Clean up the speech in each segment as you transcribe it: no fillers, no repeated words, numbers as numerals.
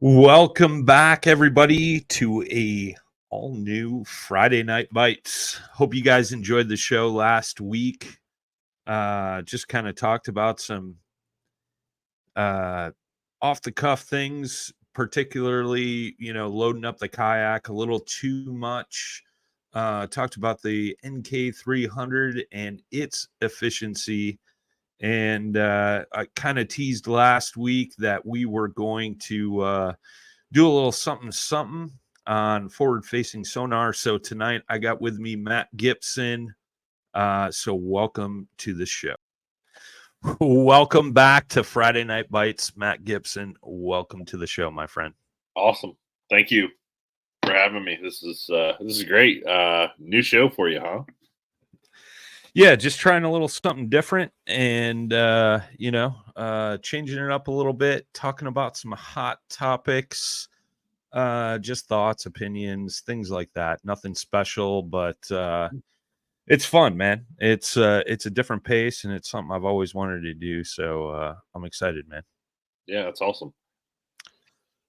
Welcome back, everybody, to a all new Friday Night Bites. Hope you guys enjoyed the show last week. Just kind of talked about some off the cuff things, particularly, loading up the kayak a little too much. Talked about the NK300 and its efficiency. And I kind of teased last week that we were going to do a little something on forward facing sonar. So tonight I got with me Matt Gibson. So welcome to the show. Welcome back to Friday Night Bites, Matt Gibson. Welcome to the show, my friend. Awesome. Thank you for having me. This is great. New show for you, huh? Yeah, just trying a little something different and changing it up a little bit, talking about some hot topics, just thoughts, opinions, things like that. Nothing special, but it's fun, man. It's a different pace and it's something I've always wanted to do. So I'm excited, man. Yeah, that's awesome.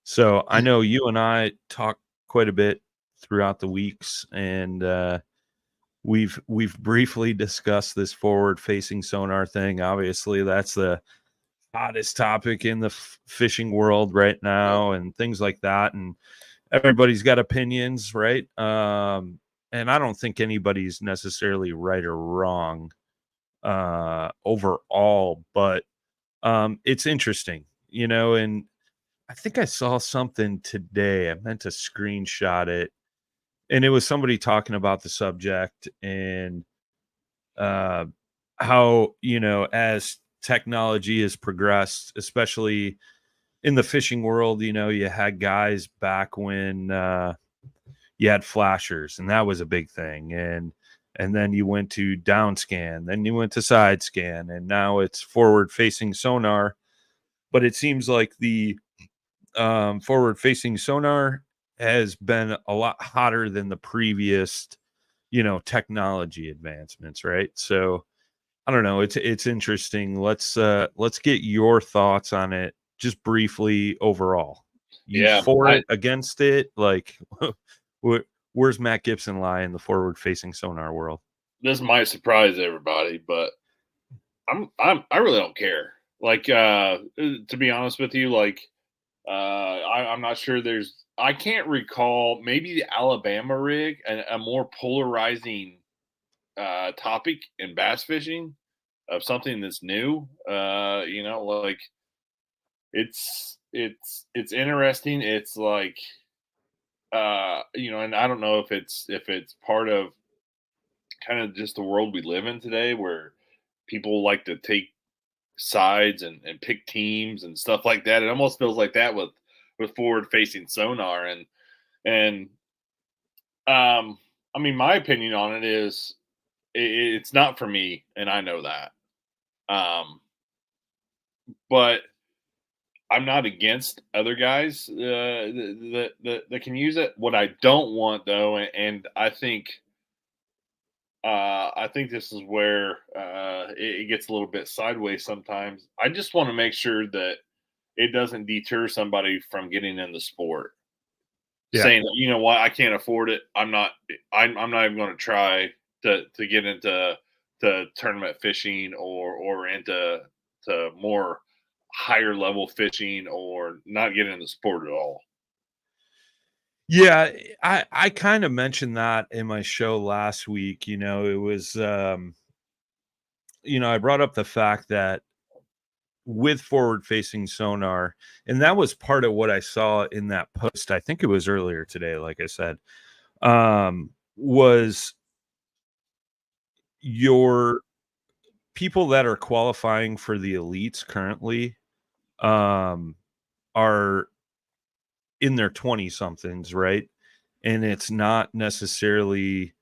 So I know you and I talk quite a bit throughout the weeks, and we've briefly discussed this forward facing sonar thing. Obviously, that's the hottest topic in the fishing world right now, and things like that. And everybody's got opinions, right? And I don't think anybody's necessarily right or wrong overall, but it's interesting, and I think I saw something today. I meant to screenshot it, and it was somebody talking about the subject and how, as technology has progressed, especially in the fishing world, you had guys back when you had flashers, and that was a big thing. And then you went to down scan, then you went to side scan, and now it's forward facing sonar. But it seems like the forward facing sonar has been a lot hotter than the previous, technology advancements, right? So I don't know. It's interesting. Let's get your thoughts on it just briefly overall. You for it, against it? Like where's Matt Gibson lie in the forward facing sonar world? This might surprise everybody, but I really don't care. Like to be honest with you, like I'm not sure I can't recall maybe the Alabama rig, a more polarizing topic in bass fishing of something that's new. Like it's interesting. It's like and I don't know if it's part of kind of just the world we live in today where people like to take sides and pick teams and stuff like that. It almost feels like that with forward facing sonar and I mean my opinion on it is it's not for me, and I know that. But I'm not against other guys that can use it. What I don't want though, and I think this is where it gets a little bit sideways sometimes. I just want to make sure that it doesn't deter somebody from getting in the sport. Yeah. Saying, you know what, I can't afford it. I'm not even going to try to get into tournament fishing or into more higher level fishing or not get in the sport at all. Yeah, I kind of mentioned that in my show last week. It was I brought up the fact that with forward facing sonar, and that was part of what I saw in that post. I think it was earlier today, like I said, was your people that are qualifying for the elites currently are in their 20 somethings, right? And it's not necessarily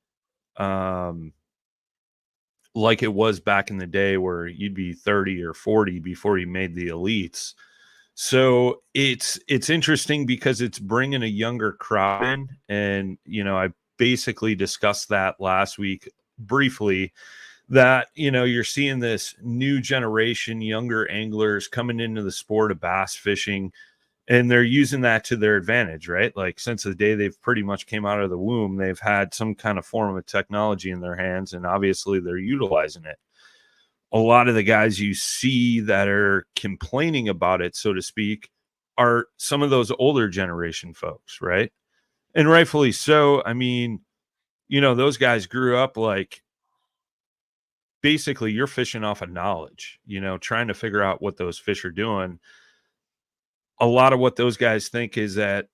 like it was back in the day where you'd be 30 or 40 before you made the elites. So it's interesting because it's bringing a younger crowd in, and I basically discussed that last week briefly, that you're seeing this new generation younger anglers coming into the sport of bass fishing, and they're using that to their advantage, right? Like since the day they've pretty much came out of the womb, they've had some kind of form of technology in their hands, and obviously they're utilizing it. A lot of the guys you see that are complaining about it, so to speak, are some of those older generation folks, right? And rightfully so. I mean, those guys grew up like basically you're fishing off of knowledge, trying to figure out what those fish are doing. A lot of what those guys think is that,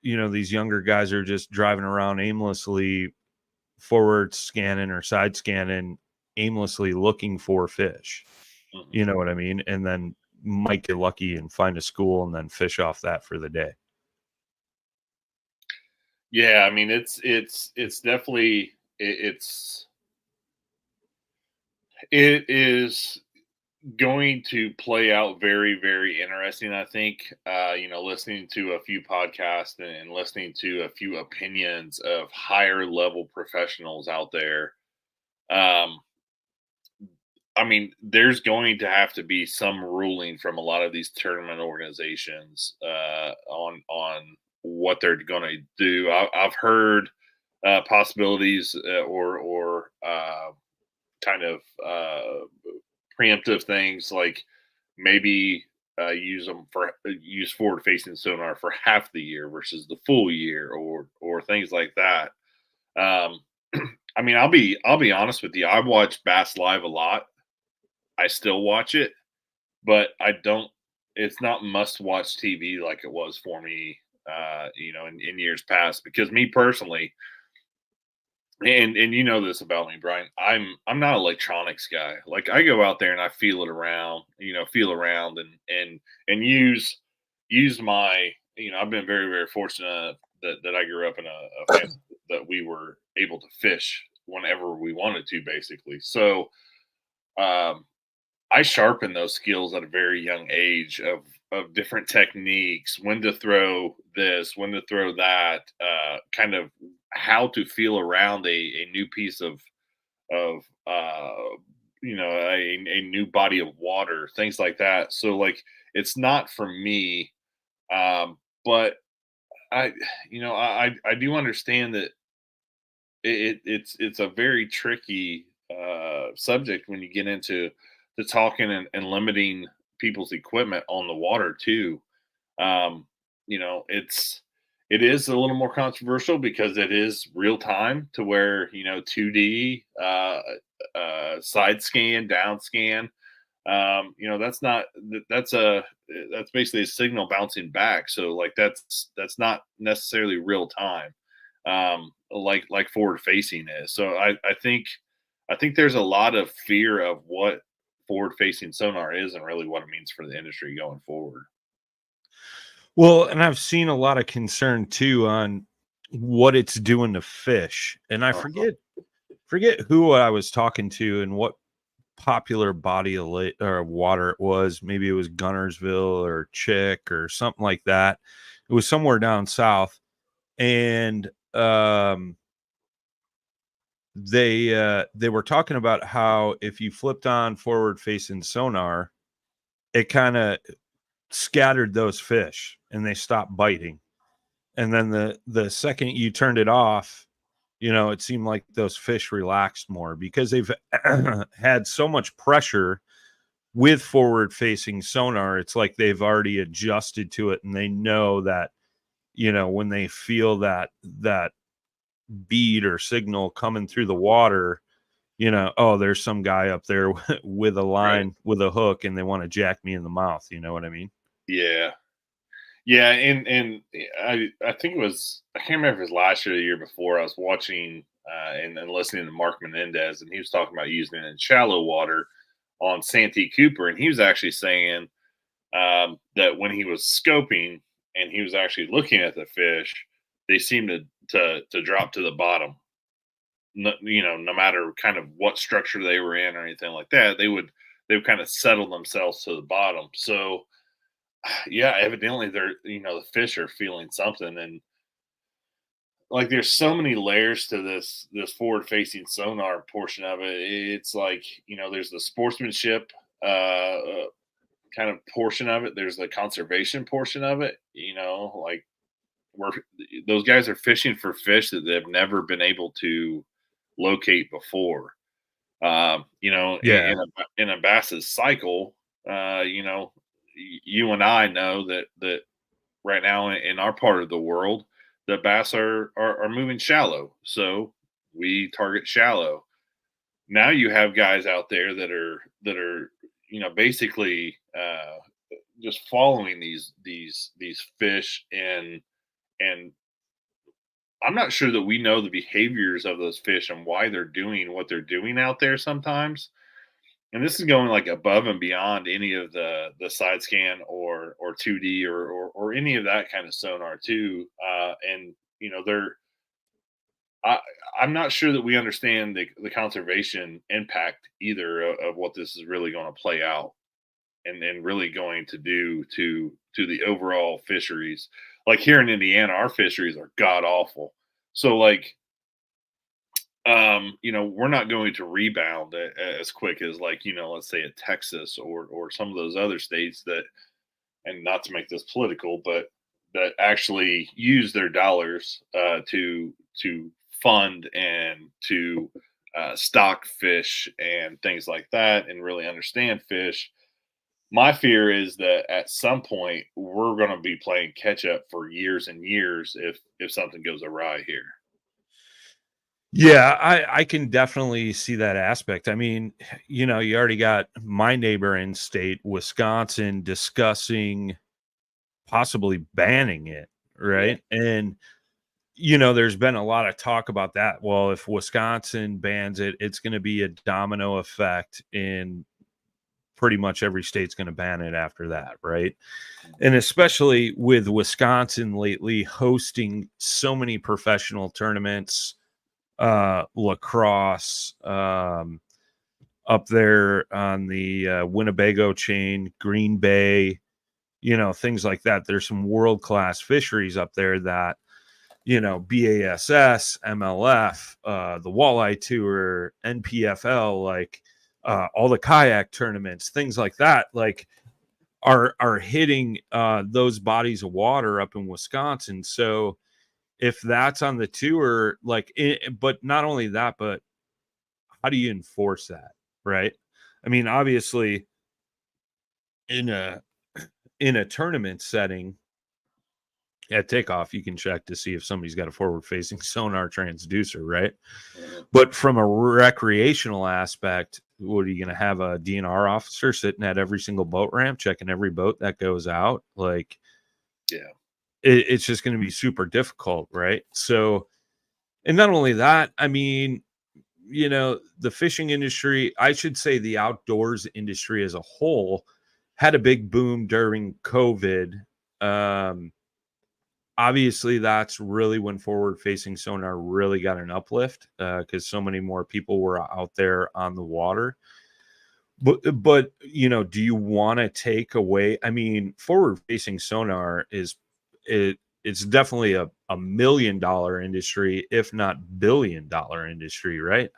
these younger guys are just driving around aimlessly, forward scanning or side scanning, aimlessly looking for fish. Mm-hmm. You know what I mean? And then might get lucky and find a school and then fish off that for the day. Yeah, I mean it's definitely it is going to play out very, very interesting. I think listening to a few podcasts and listening to a few opinions of higher level professionals out there. I mean, there's going to have to be some ruling from a lot of these tournament organizations on what they're going to do. I've heard possibilities or kind of preemptive things like maybe use forward facing sonar for half the year versus the full year or things like that. I mean, I'll be honest with you. I watch Bass Live a lot. I still watch it, but I don't. It's not must watch TV like it was for me, in years past. Because me personally, and you know this about me, Brian. I'm not an electronics guy. Like I go out there and I feel it around, feel around and use my. I've been very, very fortunate that I grew up in a family that we were able to fish whenever we wanted to, basically. So I sharpen those skills at a very young age of different techniques, when to throw this, when to throw that, kind of how to feel around a new piece of a new body of water, things like that. So like it's not for me, but I do understand that it's a very tricky subject when you get into the talking and limiting people's equipment on the water too. Um, it is a little more controversial because it is real time to where 2D side scan, down scan. That's basically a signal bouncing back. So like that's not necessarily real time, like forward facing is. So I think there's a lot of fear of what forward facing sonar is and really what it means for the industry going forward. Well, and I've seen a lot of concern too on what it's doing to fish. And I forget who I was talking to and what popular body of or water it was. Maybe it was Gunnersville or Chick or something like that. It was somewhere down south. And they were talking about how if you flipped on forward facing sonar, it kind of scattered those fish and they stopped biting. And then the second you turned it off, it seemed like those fish relaxed more because they've had so much pressure with forward facing sonar. It's like they've already adjusted to it and they know that, when they feel that bead or signal coming through the water, oh, there's some guy up there with a line, right, with a hook, and they want to jack me in the mouth. You know what I mean? Yeah. Yeah. And I think it was, I can't remember if it was last year or the year before, I was watching and listening to Mark Menendez, and he was talking about using it in shallow water on Santee Cooper. And he was actually saying that when he was scoping and he was actually looking at the fish, they seemed to drop to the bottom. No matter kind of what structure they were in or anything like that, they would kind of settle themselves to the bottom. So yeah, evidently they're the fish are feeling something, and like there's so many layers to this forward facing sonar portion of it. It's like there's the sportsmanship kind of portion of it. There's the conservation portion of it, like where those guys are fishing for fish that they've never been able to locate before. Yeah. In a bass's cycle, you and I know that right now in our part of the world, the bass are moving shallow, so we target shallow. Now you have guys out there that are basically just following these fish, and I'm not sure that we know the behaviors of those fish and why they're doing what they're doing out there sometimes. And this is going like above and beyond any of the side scan or 2D or any of that kind of sonar too. And they're I I'm not sure that we understand the conservation impact either of what this is really going to play out and really going to do to the overall fisheries. Like here in Indiana, our fisheries are god awful. So like we're not going to rebound as quick as like, let's say a Texas or some of those other states that, and not to make this political, but that actually use their dollars to fund and to stock fish and things like that and really understand fish. My fear is that at some point we're going to be playing catch up for years and years if something goes awry here. Yeah, I can definitely see that aspect. I mean, you already got my neighboring state, Wisconsin, discussing possibly banning it, Yeah. right? And there's been a lot of talk about that. Well, if Wisconsin bans it, it's going to be a domino effect, and pretty much every state's going to ban it after that, right? And especially with Wisconsin lately hosting so many professional tournaments, lacrosse, up there on the Winnebago chain, Green Bay, things like that. There's some world class fisheries up there that, BASS, MLF, the Walleye Tour, NPFL, like all the kayak tournaments, things like that, like are hitting those bodies of water up in Wisconsin. So if that's on the tour, like, but not only that, but how do you enforce that, right? I mean, obviously, in a tournament setting at takeoff, you can check to see if somebody's got a forward-facing sonar transducer, right? Mhm. But from a recreational aspect, what are you going to have a DNR officer sitting at every single boat ramp checking every boat that goes out? Like, Yeah. it's just going to be super difficult, right? So, and not only that, I mean, the fishing industry, I should say the outdoors industry as a whole, had a big boom during COVID. Um, Obviously, that's really when forward facing sonar really got an uplift because so many more people were out there on the water. But do you want to take away? I mean, forward facing sonar it's definitely a $1 million industry, if not $1 billion industry, right?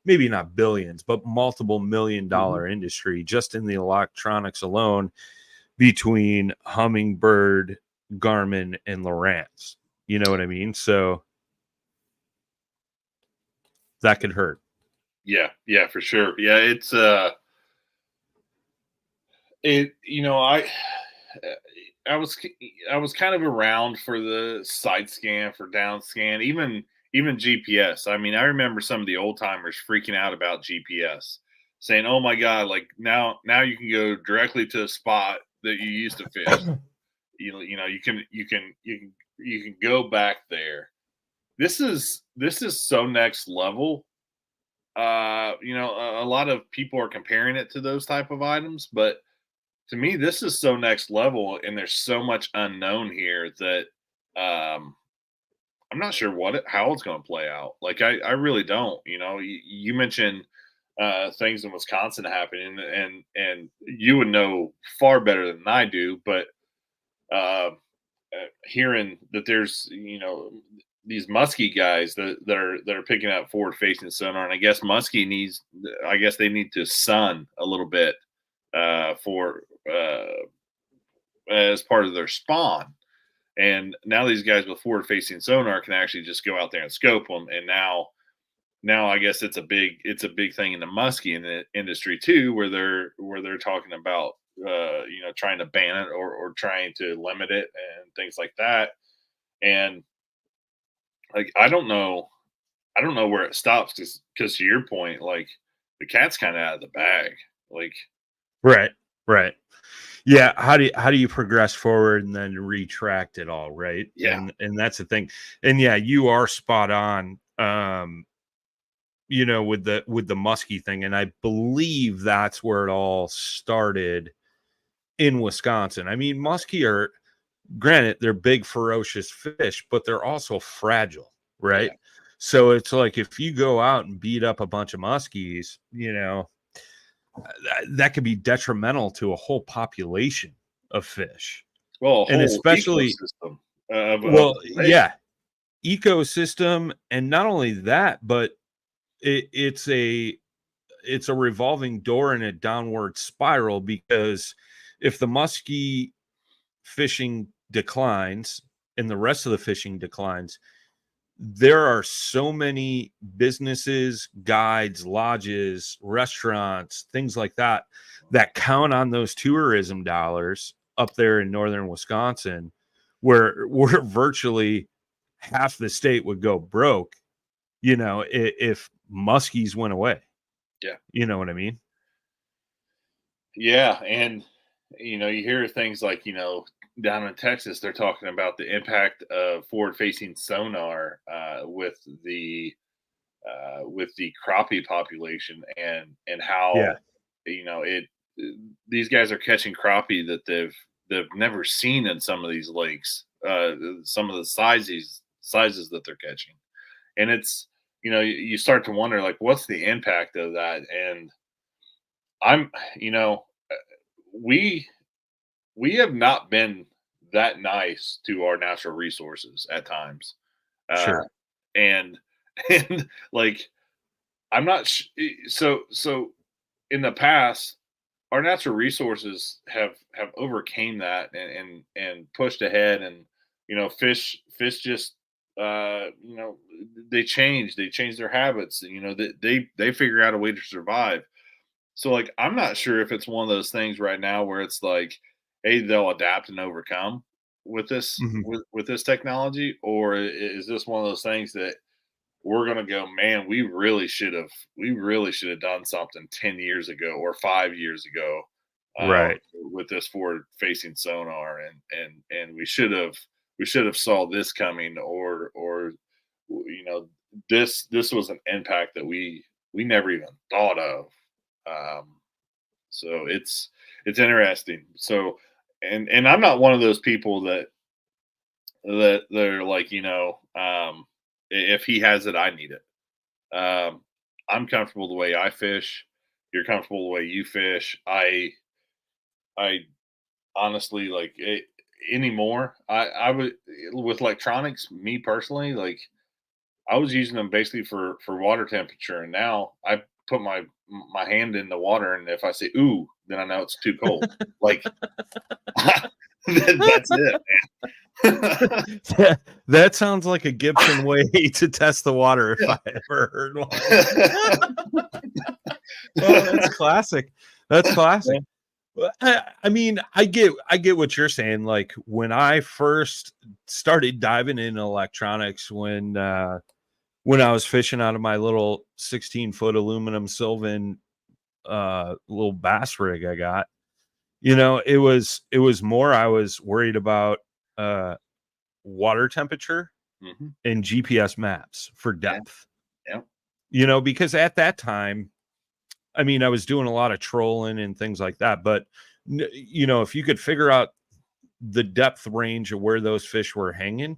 Maybe not billions, but multiple $1 million industry just in the electronics alone between Humminbird, Garmin, and Lowrance. You know what I mean? So that could hurt. Yeah, for sure. Yeah, it's it I was I was kind of around for the side scan, for down scan, even GPS. I mean, I remember some of the old timers freaking out about GPS, saying, "Oh my god, like now you can go directly to a spot that you used to fish. You can go back there." This is so next level. A lot of people are comparing it to those type of items, but to me, this is so next level, and there's so much unknown here that I'm not sure how it's going to play out. Like, I really don't. You mentioned things in Wisconsin happening, and you would know far better than I do. But hearing that there's these muskie guys that are picking up forward facing sonar, and I guess they need to sun a little bit for as part of their spawn. And now these guys with forward facing sonar can actually just go out there and scope them. And now I guess it's a big thing in the muskie industry too, where they're talking about trying to ban it or trying to limit it and things like that. And like I don't know where it stops because to your point, like the cat's kind of out of the bag. Like right. Yeah, how do you progress forward and then retract it all, right? Yeah. And that's the thing. And yeah, you are spot on. With the muskie thing, and I believe that's where it all started in Wisconsin. I mean, muskie are, granted, they're big, ferocious fish, but they're also fragile, right? Yeah. So it's like if you go out and beat up a bunch of muskies, that could be detrimental to a whole population of fish. Well, a And whole especially ecosystem. yeah, ecosystem, and not only that, but it's a revolving door and a downward spiral, because if the muskie fishing declines and the rest of the fishing declines, there are so many businesses, guides, lodges, restaurants, things like that count on those tourism dollars up there in northern Wisconsin, where virtually half the state would go broke, if muskies went away. Yeah. You know what I mean? Yeah, and you hear things like down in Texas, they're talking about the impact of forward-facing sonar with the crappie population, and how Yeah. it these guys are catching crappie that they've never seen in some of these lakes, some of the sizes that they're catching, and it's you start to wonder, like, what's the impact of that. And I'm we have not been that nice to our natural resources at times, Sure. and and like I'm not so in the past our natural resources have overcame that and pushed ahead. And fish just they change their habits. They figure out a way to survive. So like I'm not sure if it's one of those things right now where it's like, hey, they'll adapt and overcome with this Mhm. with this technology, or is this one of those things that we're gonna go, man, we really should have done something 10 years ago or 5 years ago, Right. with this forward facing sonar, and we should have saw this coming, or this was an impact that we never even thought of. So it's interesting. So and I'm not one of those people that they're like, if he has it, I need it. I'm comfortable the way I fish. You're comfortable the way you fish. I honestly, like it anymore. I would, with electronics, me personally, like I was using them basically for water temperature, and now I put my hand in the water, and if I say ooh, then I know it's too cold. Like that's it, man. That sounds like a Gibson way to test the water if I ever heard one. Oh, that's classic. That's classic. Well, I mean, I get what you're saying. Like when I first started diving in electronics, when I was fishing out of my little 16-foot aluminum Sylvan little bass rig I got, it was more I was worried about water temperature Mhm. and GPS maps for Yeah, depth. yeah, Because at that time, I mean, I was doing a lot of trolling and things like that, but if you could figure out the depth range of where those fish were hanging,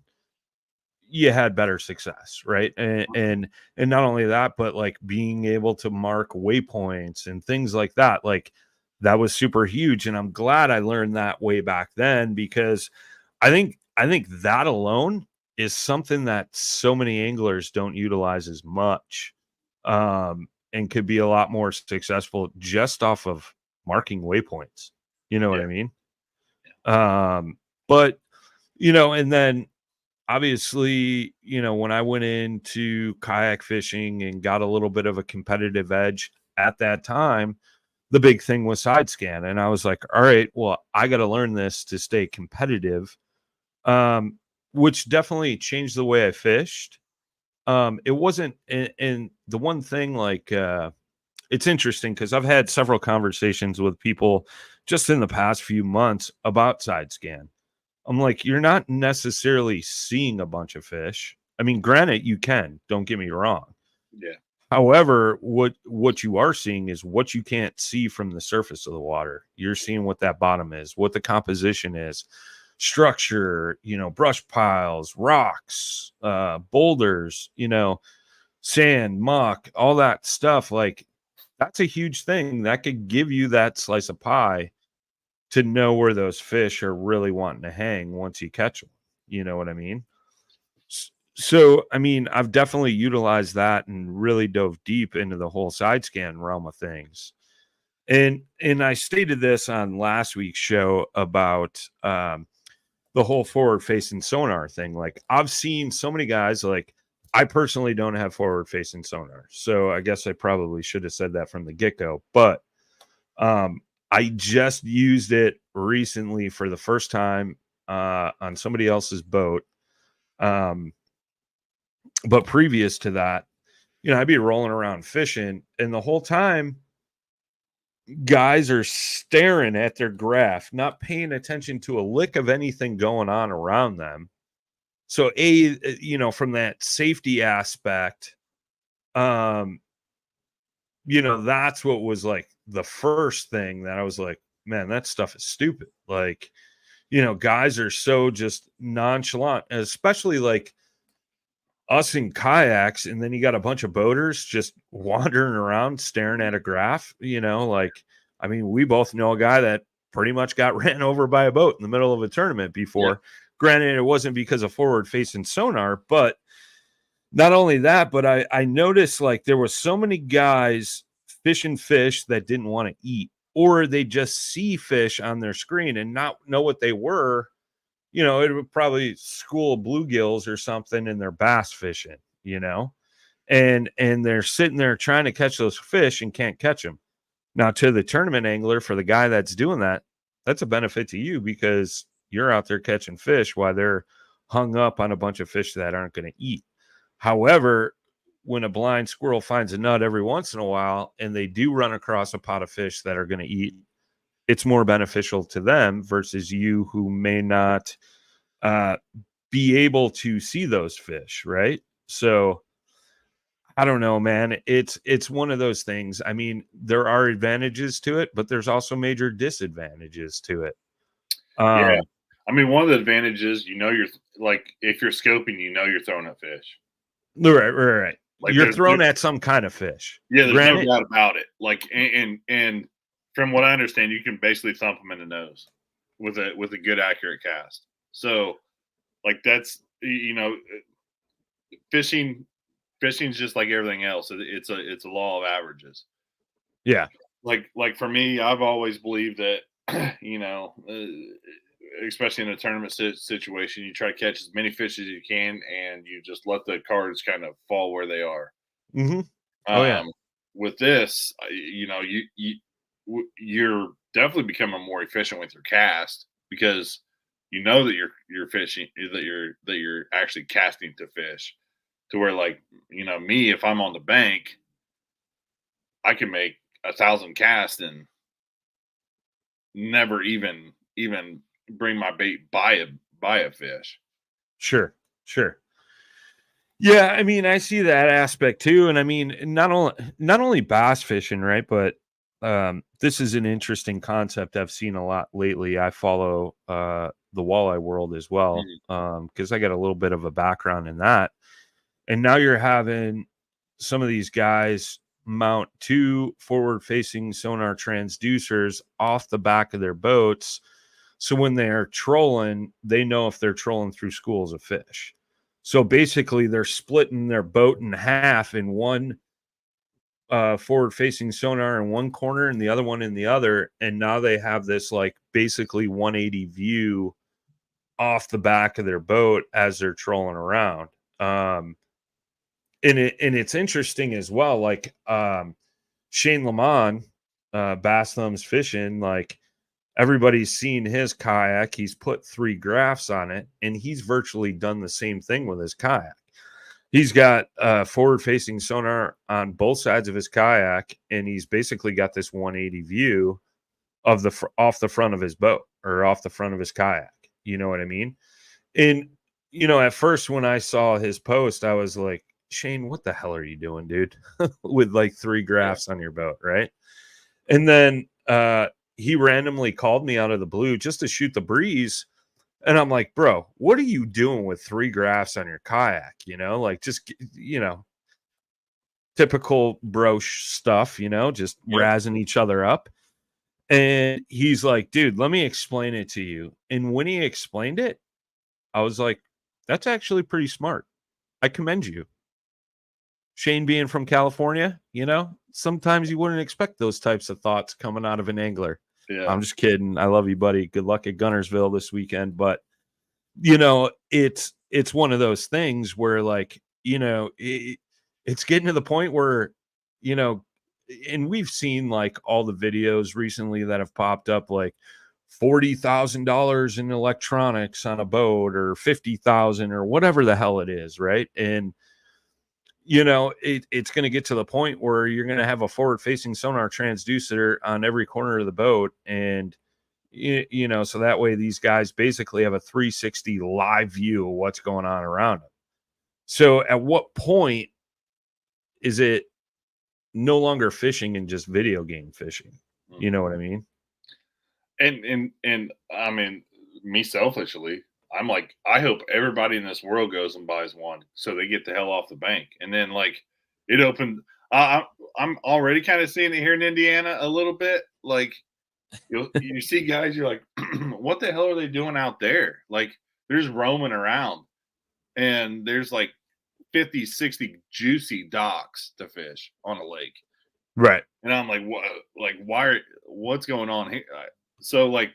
you had better success, right? And mhm. and not only that, but like being able to mark waypoints and things like that, like that was super huge. And I'm glad I learned that way back then, because I think that alone is something that so many anglers don't utilize as much, and could be a lot more successful just off of marking waypoints. You know what I mean? But, you know, and then obviously, you know, when I went into kayak fishing and got a little bit of a competitive edge at that time, the big thing was side scan. And I was like, all right, well, I got to learn this to stay competitive, which definitely changed the way I fished. It wasn't, and the one thing, like, it's interesting because I've had several conversations with people just in the past few months about side scan. I'm like, you're not necessarily seeing a bunch of fish. I mean, granted, you can, don't get me wrong. Yeah. However, what you are seeing is what you can't see from the surface of the water. You're seeing what that bottom is, what the composition is, structure, you know, brush piles, rocks, boulders, you know, sand, muck, all that stuff. Like, that's a huge thing that could give you that slice of pie to know where those fish are really wanting to hang once you catch them. You know what I mean? So, I mean, I've definitely utilized that and really dove deep into the whole side scan realm of things. And I stated this on last week's show about the whole forward facing sonar thing. Like, I've seen so many guys, like, I personally don't have forward facing sonar. So I guess I probably should have said that from the get-go. But I just used it recently for the first time on somebody else's boat. But previous to that, you know, I'd be rolling around fishing, and the whole time, guys are staring at their graph, not paying attention to a lick of anything going on around them. So, you know, from that safety aspect, you know, that's what was like the first thing that I was like, man, that stuff is stupid. Like, you know, guys are so just nonchalant, especially like us in kayaks. And then you got a bunch of boaters just wandering around staring at a graph, you know, like, I mean, we both know a guy that pretty much got ran over by a boat in the middle of a tournament before. Yeah. Granted, it wasn't because of forward facing sonar, but not only that, but I noticed like there was so many guys fishing fish that didn't want to eat, or they just see fish on their screen and not know what they were. You know, it would probably school of bluegills or something, and they're bass fishing, you know, and they're sitting there trying to catch those fish and can't catch them. Now, to the tournament angler, for the guy that's doing that, that's a benefit to you because you're out there catching fish while they're hung up on a bunch of fish that aren't going to eat. However, when a blind squirrel finds a nut every once in a while and they do run across a pot of fish that are going to eat, it's more beneficial to them versus you who may not be able to see those fish, right? So I don't know, man. It's one of those things. I mean, there are advantages to it, but there's also major disadvantages to it. Yeah. I mean, one of the advantages, you know, you're like, if you're scoping, you know, you're throwing a fish. Right. Like you're throwing at some kind of fish. Yeah, there's no doubt about it. Like, and from what I understand, you can basically thump them in the nose with a good accurate cast. So, like, that's, you know, fishing's just like everything else. It's a law of averages. Yeah. Like for me, I've always believed that, you know, especially in a tournament situation, you try to catch as many fish as you can, and you just let the cards kind of fall where they are. Mm-hmm. Oh yeah. With this, you know, you're definitely becoming more efficient with your cast because you know that you're fishing, that you're actually casting to fish, to where, like, you know, me, if I'm on the bank, I can make 1,000 casts and never even bring my bait by a fish. Sure. Yeah, I mean, I see that aspect too, and I mean, not only bass fishing, right? But this is an interesting concept I've seen a lot lately. I follow the walleye world as well, because I got a little bit of a background in that. And now you're having some of these guys mount 2 forward-facing sonar transducers off the back of their boats, so when they're trolling, they know if they're trolling through schools of fish. So basically, they're splitting their boat in half, and one forward facing sonar in one corner and the other one in the other, and now they have this like basically 180 view off the back of their boat as they're trolling around. And it's interesting as well, like Shane Lamont, Bass Thumbs Fishing, like everybody's seen his kayak. He's put 3 graphs on it, and he's virtually done the same thing with his kayak. He's got forward-facing sonar on both sides of his kayak, and he's basically got this 180 view of off the front of his boat or off the front of his kayak. You know what I mean? And at first when I saw his post, I was like, Shane, what the hell are you doing, dude? With like 3 graphs on your boat, right? And then he randomly called me out of the blue just to shoot the breeze. And I'm like, bro, what are you doing with 3 graphs on your kayak? Like just, typical bro stuff, just razzing each other up. And he's like, dude, let me explain it to you. And when he explained it, I was like, that's actually pretty smart. I commend you. Shane being from California, sometimes you wouldn't expect those types of thoughts coming out of an angler. Yeah. I'm just kidding. I love you, buddy. Good luck at Gunnersville this weekend. But, it's one of those things where like, it's getting to the point where, and we've seen like all the videos recently that have popped up, like $40,000 in electronics on a boat or 50,000 or whatever the hell it is. Right. And, it's going to get to the point where you're going to have a forward facing sonar transducer on every corner of the boat. And, so that way these guys basically have a 360 live view of what's going on around them. So at what point is it no longer fishing and just video game fishing? You know what I mean? And I mean, me selfishly, I'm like, I hope everybody in this world goes and buys one so they get the hell off the bank. And then like it opened. I'm already kind of seeing it here in Indiana a little bit. Like you see guys, you're like, what the hell are they doing out there? Like there's roaming around and there's like 50, 60 juicy docks to fish on a lake. Right. And I'm like, what? Like, what's going on here? So like,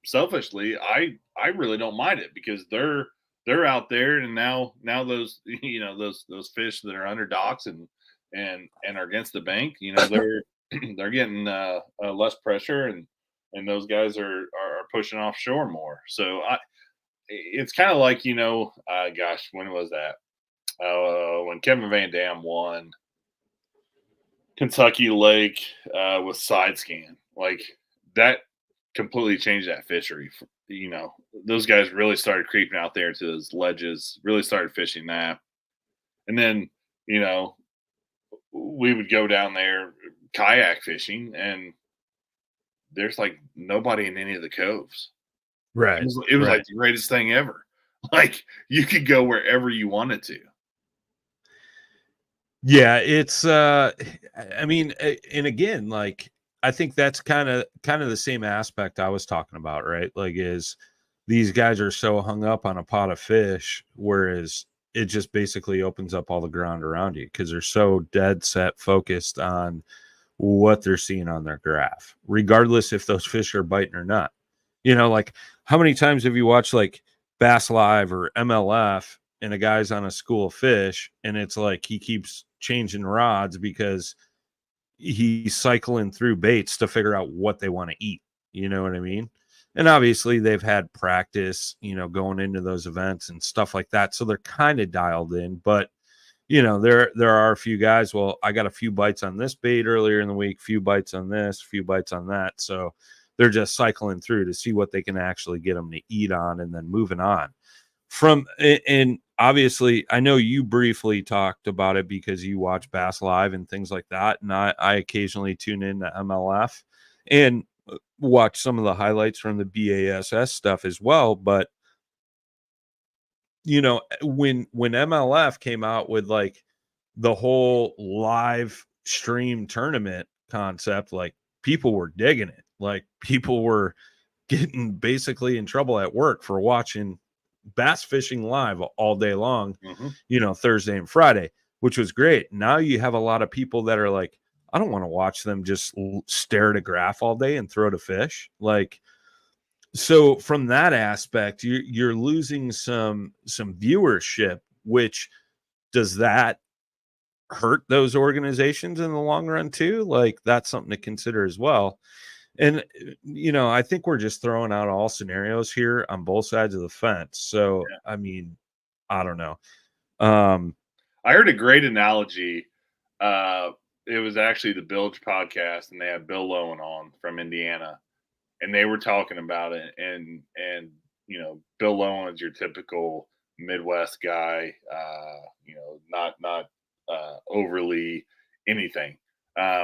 selfishly, I really don't mind it because they're out there and now those those fish that are under docks and are against the bank, they're getting less pressure and those guys are pushing offshore more. So it's kind of like gosh, when was that? When Kevin Van Dam won Kentucky Lake with side scan, like that completely changed that fishery. Those guys really started creeping out there to those ledges, really started fishing that. And then, we would go down there kayak fishing and there's like nobody in any of the coves. Right. It was like the greatest thing ever. Like you could go wherever you wanted to. Yeah, it's I mean, and again, like I think that's kind of the same aspect I was talking about, right? Like is these guys are so hung up on a pot of fish, whereas it just basically opens up all the ground around you because they're so dead set focused on what they're seeing on their graph, regardless if those fish are biting or not. Like how many times have you watched like Bass Live or MLF and a guy's on a school of fish and it's like he keeps changing rods because he's cycling through baits to figure out what they want to eat. You know what I mean? And obviously they've had practice, going into those events and stuff like that. So they're kind of dialed in, but there are a few guys, well, I got a few bites on this bait earlier in the week, few bites on this, few bites on that. So they're just cycling through to see what they can actually get them to eat on and then moving on and obviously, I know you briefly talked about it because you watch Bass Live and things like that. And I occasionally tune in to MLF and watch some of the highlights from the BASS stuff as well. But, when MLF came out with like the whole live stream tournament concept, like people were digging it. Like people were getting basically in trouble at work for watching bass fishing live all day long, Thursday and Friday. which was great. Now you have a lot of people that are like, I don't want to watch them just stare at a graph all day and throw to fish. Like, so from that aspect, you're losing some viewership, which does that hurt those organizations in the long run too? Like, that's something to consider as well. And, I think we're just throwing out all scenarios here on both sides of the fence. So, I mean, I don't know. I heard a great analogy. It was actually the Bilge podcast, and they had Bill Lowen on from Indiana, and they were talking about it. And Bill Lowen is your typical Midwest guy, not overly anything.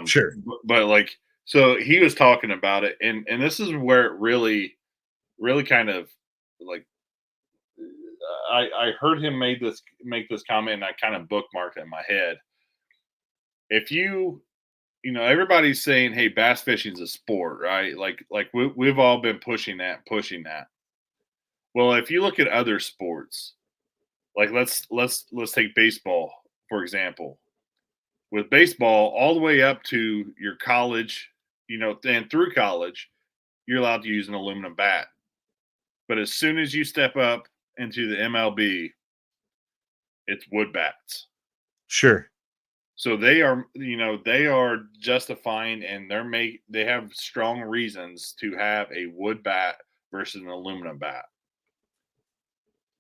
Sure. But like, so he was talking about it, and this is where it really kind of like, I heard him make this comment, and I kind of bookmarked it in my head. If everybody's saying, hey, bass fishing is a sport, right? Like we've all been pushing that. Well, if you look at other sports, like let's take baseball, for example. With baseball, all the way up to your college, and through college, you're allowed to use an aluminum bat. But as soon as you step up into the MLB, it's wood bats. Sure. So they are justifying, and they have strong reasons to have a wood bat versus an aluminum bat.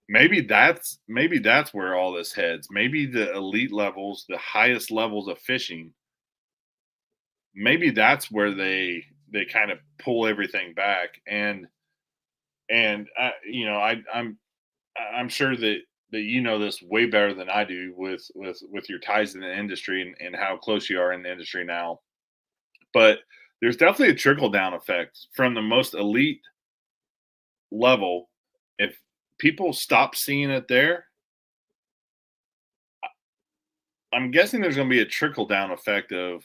Maybe that's where all this heads. Maybe the elite levels, the highest levels of fishing, maybe that's where they kind of pull everything back. And I'm sure that this way better than I do with your ties in the industry and how close you are in the industry now. But there's definitely a trickle down effect from the most elite level. If people stop seeing it there, I'm guessing there's going to be a trickle down effect of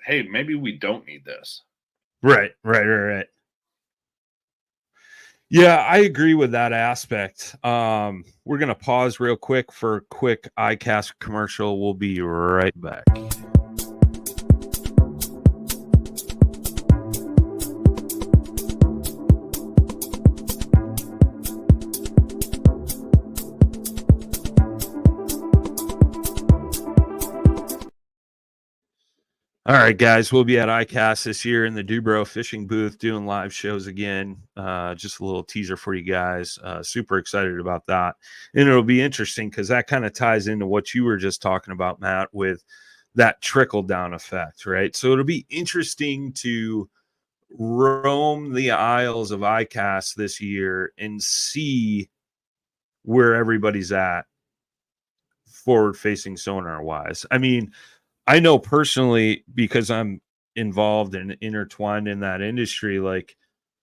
hey, maybe we don't need this. Right. Yeah, I agree with that aspect. We're going to pause real quick for a quick iCast commercial. We'll be right back. All right, guys, we'll be at iCast this year in the Dubro fishing booth doing live shows again. Just a little teaser for you guys. Super excited about that. And it'll be interesting because that kind of ties into what you were just talking about, Matt, with that trickle down effect, right? So it'll be interesting to roam the aisles of iCast this year and see where everybody's at forward facing sonar wise. I mean, I know personally, because I'm involved and intertwined in that industry, like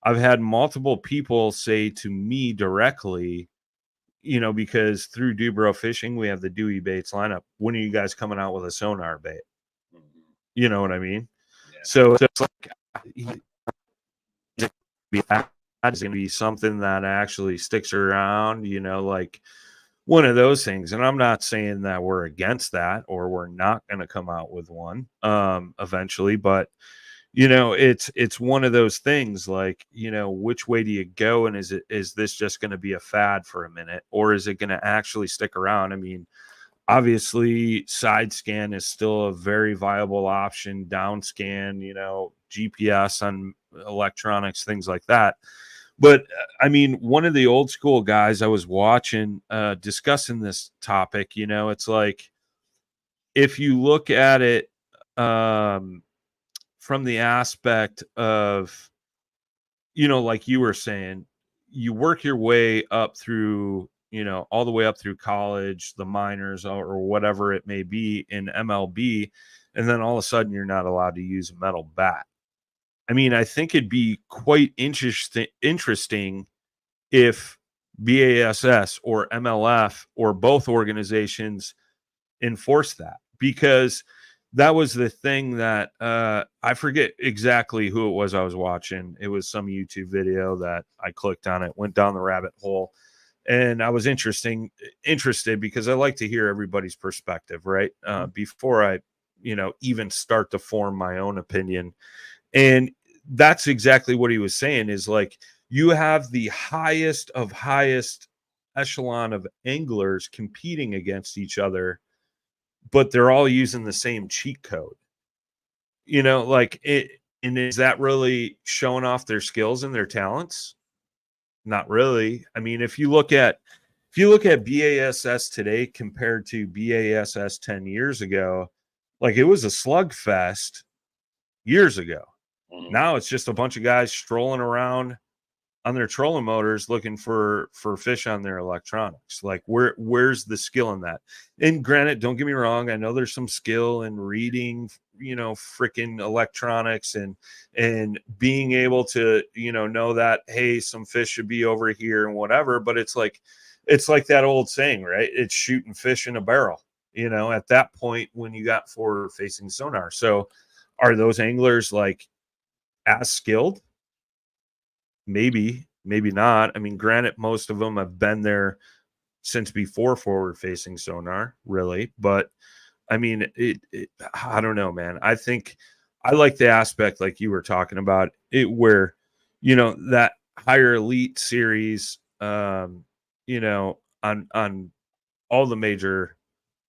I've had multiple people say to me directly, because through Dubro Fishing, we have the Dewey Baits lineup. When are you guys coming out with a sonar bait? You know what I mean? Yeah. So it's like, it's going to be something that actually sticks around, like one of those things. And I'm not saying that we're against that or we're not going to come out with one eventually, but it's one of those things like, which way do you go? And is this just going to be a fad for a minute, or is it going to actually stick around? I mean, obviously side scan is still a very viable option, down scan, GPS on electronics, things like that. But I mean, one of the old school guys I was watching discussing this topic, it's like, if you look at it from the aspect of, like you were saying, you work your way up through, all the way up through college, the minors or whatever it may be in MLB. And then all of a sudden you're not allowed to use a metal bat. I mean, I think it'd be quite interesting if BASS or MLF or both organizations enforce that, because that was the thing that I forget exactly who it was I was watching. It was some YouTube video that I clicked on, it went down the rabbit hole, And I was interested because I like to hear everybody's perspective, right? Before I, even start to form my own opinion. And that's exactly what he was saying is like, you have the highest of highest echelon of anglers competing against each other, but they're all using the same cheat code. Like it, and is that really showing off their skills and their talents? Not really. I mean, if you look at BASS today compared to BASS 10 years ago, like it was a slugfest years ago. Mhm. Now it's just a bunch of guys strolling around on their trolling motors looking for fish on their electronics. Like where's the skill in that? And granted, don't get me wrong, I know there's some skill in reading, freaking electronics and being able to, know that, hey, some fish should be over here and whatever. But it's like that old saying, right? It's shooting fish in a barrel, at that point when you got forward facing sonar. So are those anglers like as skilled? Maybe, maybe not. I mean, granted, most of them have been there since before forward facing sonar, really. But I mean, I don't know, man. I think I like the aspect like you were talking about it, where, that higher elite series, on all the major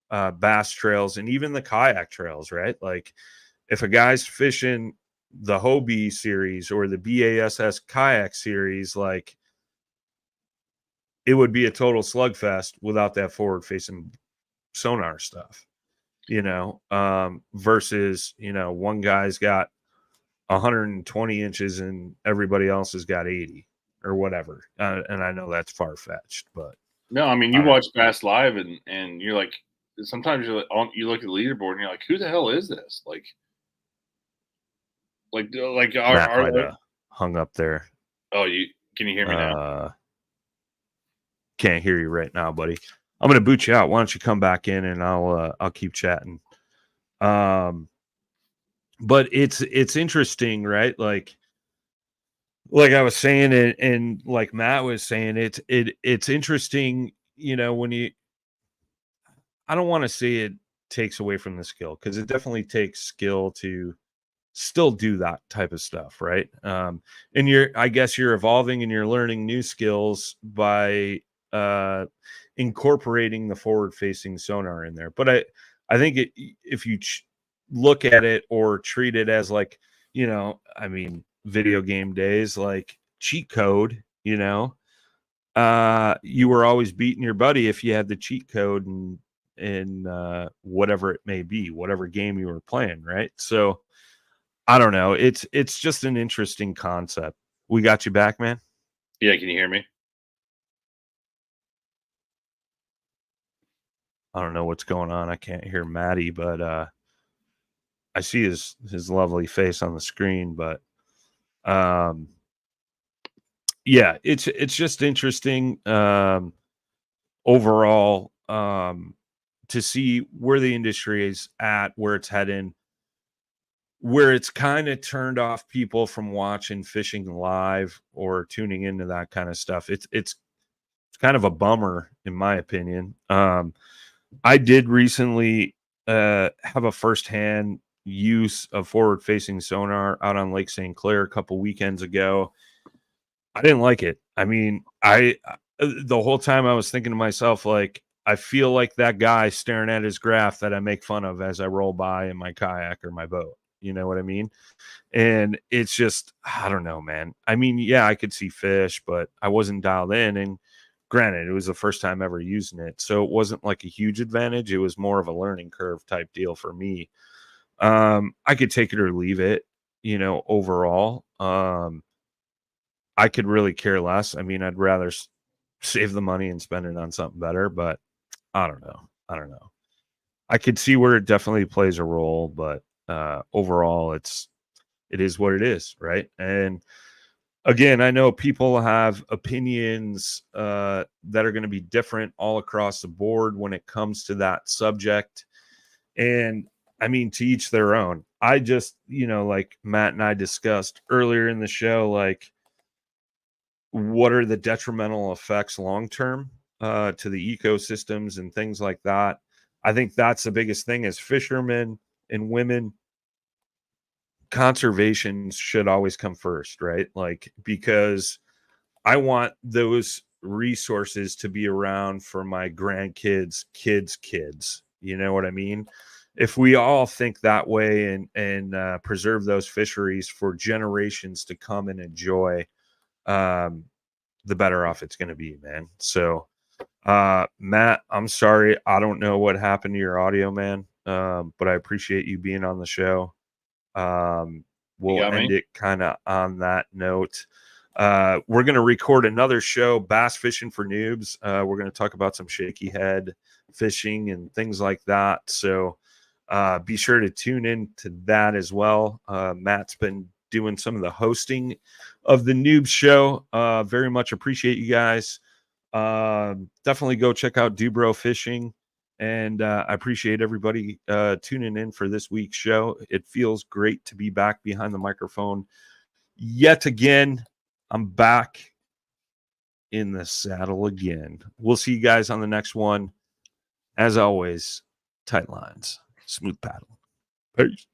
bass trails and even the kayak trails, right? Like if a guy's fishing the Hobie series or the BASS kayak series, like it would be a total slugfest without that forward facing sonar stuff, versus, one guy's got 120 inches and everybody else has got 80 or whatever. And I know that's far fetched, but No, I mean, I you don't watch know. Bass Live and you're like, sometimes you look at the leaderboard and you're like, who the hell is this? Like Matt are might have hung up there. oh, can you hear me now? Can't hear you right now, buddy. I'm gonna boot you out. Why don't you come back in and I'll keep chatting. But it's interesting, right? Like I was saying, and like Matt was saying, it's interesting, when I don't want to say it takes away from the skill, because it definitely takes skill to still do that type of stuff, right? And I guess you're evolving and you're learning new skills by incorporating the forward facing sonar in there. But I think if you look at it or treat it as like, I mean, video game days, like cheat code, you were always beating your buddy if you had the cheat code and in whatever it may be, whatever game you were playing, right? So I don't know. It's just an interesting concept. We got you back, man. Yeah, can you hear me? I don't know what's going on. I can't hear Maddie, but I see his lovely face on the screen. But yeah, it's just interesting overall to see where the industry is at, where it's heading, where it's kind of turned off people from watching fishing live or tuning into that kind of stuff. It's kind of a bummer, in my opinion. I did recently have a firsthand use of forward facing sonar out on Lake St. Clair a couple weekends ago. I didn't like it. I mean, the whole time I was thinking to myself, like, I feel like that guy staring at his graph that I make fun of as I roll by in my kayak or my boat. You know what I mean? And it's just, I don't know, man. I mean, yeah, I could see fish, but I wasn't dialed in. And granted, it was the first time ever using it. So it wasn't like a huge advantage. It was more of a learning curve type deal for me. I could take it or leave it, overall. I could really care less. I mean, I'd rather save the money and spend it on something better, but I don't know. I don't know. I could see where it definitely plays a role, but overall, it is what it is, right? And again, I know people have opinions that are going to be different all across the board when it comes to that subject. And I mean, to each their own. I just, like Matt and I discussed earlier in the show, like what are the detrimental effects long term to the ecosystems and things like that. I think that's the biggest thing as fishermen and women. Conservation should always come first, right? Like, because I want those resources to be around for my grandkids, kids. You know what I mean? If we all think that way and preserve those fisheries for generations to come and enjoy, the better off it's going to be, man. So, Matt, I'm sorry. I don't know what happened to your audio, man. But I appreciate you being on the show. We'll end it kind of on that note. We're going to record another show, Bass Fishing for Noobs. We're going to talk about some shaky head fishing and things like that. So be sure to tune in to that as well. Matt's been doing some of the hosting of the Noob Show. Very much appreciate you guys. Definitely go check out Dubro Fishing. And I appreciate everybody tuning in for this week's show. It feels great to be back behind the microphone yet again. I'm back in the saddle again. We'll see you guys on the next one. As always, tight lines, smooth paddle. Peace.